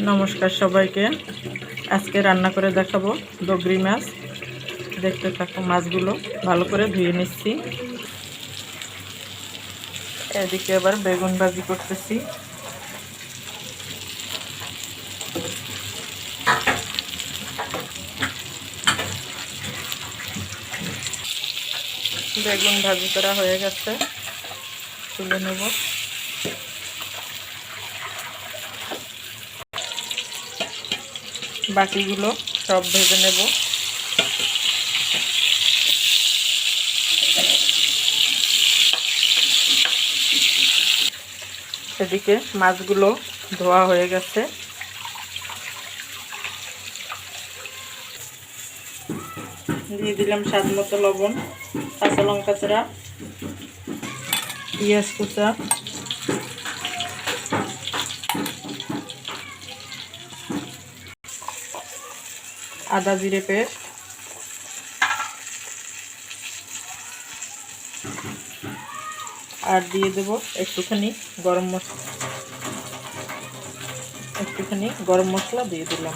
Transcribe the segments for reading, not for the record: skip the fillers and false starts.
নমস্কার সবাইকে। আজকে রান্না করে দেখাবো ডগরি মাছ। দেখতে থাকো। মাছগুলো ভালো করে ধুয়ে নিচ্ছি। এদিকে আবার বেগুন ভাজি করতেছি। বেগুন ভাজি করা হয়ে গেছে, তুলে নেব। বাকিগুলো সব ভেজে নেব। এদিকে মাছগুলো ধোয়া হয়ে গেছে। দিয়ে দিলাম স্বাদ মতো লবণ, কাঁচা লঙ্কা চেরা, পেঁয়াজ কুচা, আদা জিরে পেস্ট, আর দিয়ে দেব একটুখানি গরম মশলা দিয়ে দিলাম।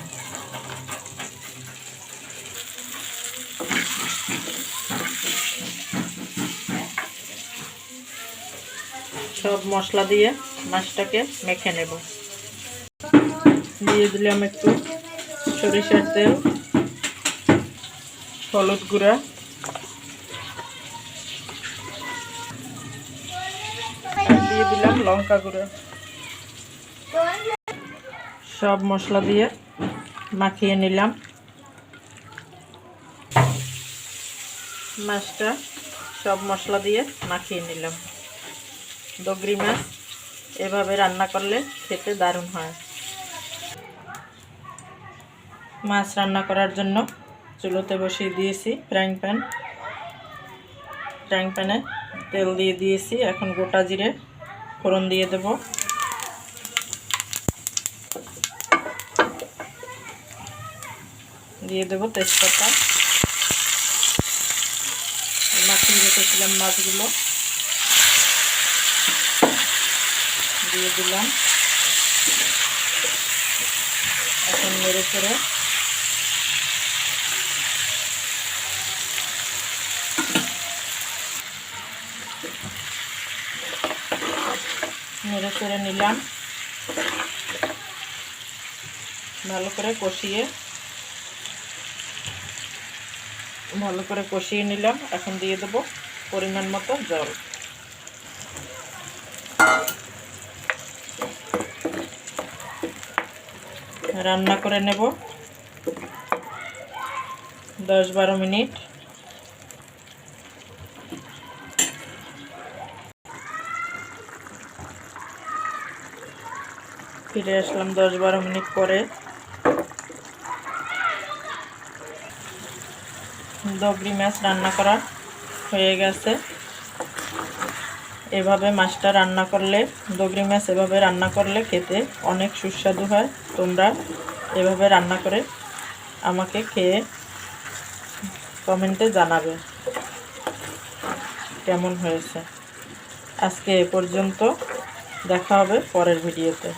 সব মশলা দিয়ে মাছটাকে মেখে নেব। দিয়ে দিলাম একটু সরিষার তেল, হলুদ গুঁড়া, আর দিয়ে দিলাম লঙ্কা গুঁড়া। সব মশলা দিয়ে মাখিয়ে নিলাম। মাছটা সব মশলা দিয়ে মাখিয়ে নিলাম। ডগরি মাছ এভাবে রান্না করলে খেতে দারুণ হয়। মাছ রান্না করার জন্য চুলোতে বসিয়ে দিয়েছি ফ্রাইং প্যানে তেল দিয়ে দিয়েছি। এখন গোটা জিরে ফোড়ন দিয়ে দেব। দিয়ে দেব তেজপাতা। মাখিয়ে রেখেছিলাম মাছগুলো দিয়ে দিলাম। এখন নেড়ে চেড়ে নিলাম। ভালো করে কষিয়ে নিলাম। এখন দিয়ে দেব পরিমাণ মতো জল। রান্না করে নেব 10-12 মিনিট। ফিরে আসলাম 10-12 মিনিট পরে। ডগরি মাছ রান্না করা হয়ে গেছে। এভাবে মাছটা রান্না করলে, ডগরি মাছ এভাবে রান্না করলে খেতে অনেক সুস্বাদু হয়। তোমরা এভাবে রান্না করে আমাকে খেয়ে কমেন্টে জানাবে কেমন হয়েছে। আজকে এ পর্যন্ত, দেখা হবে পরের ভিডিওতে।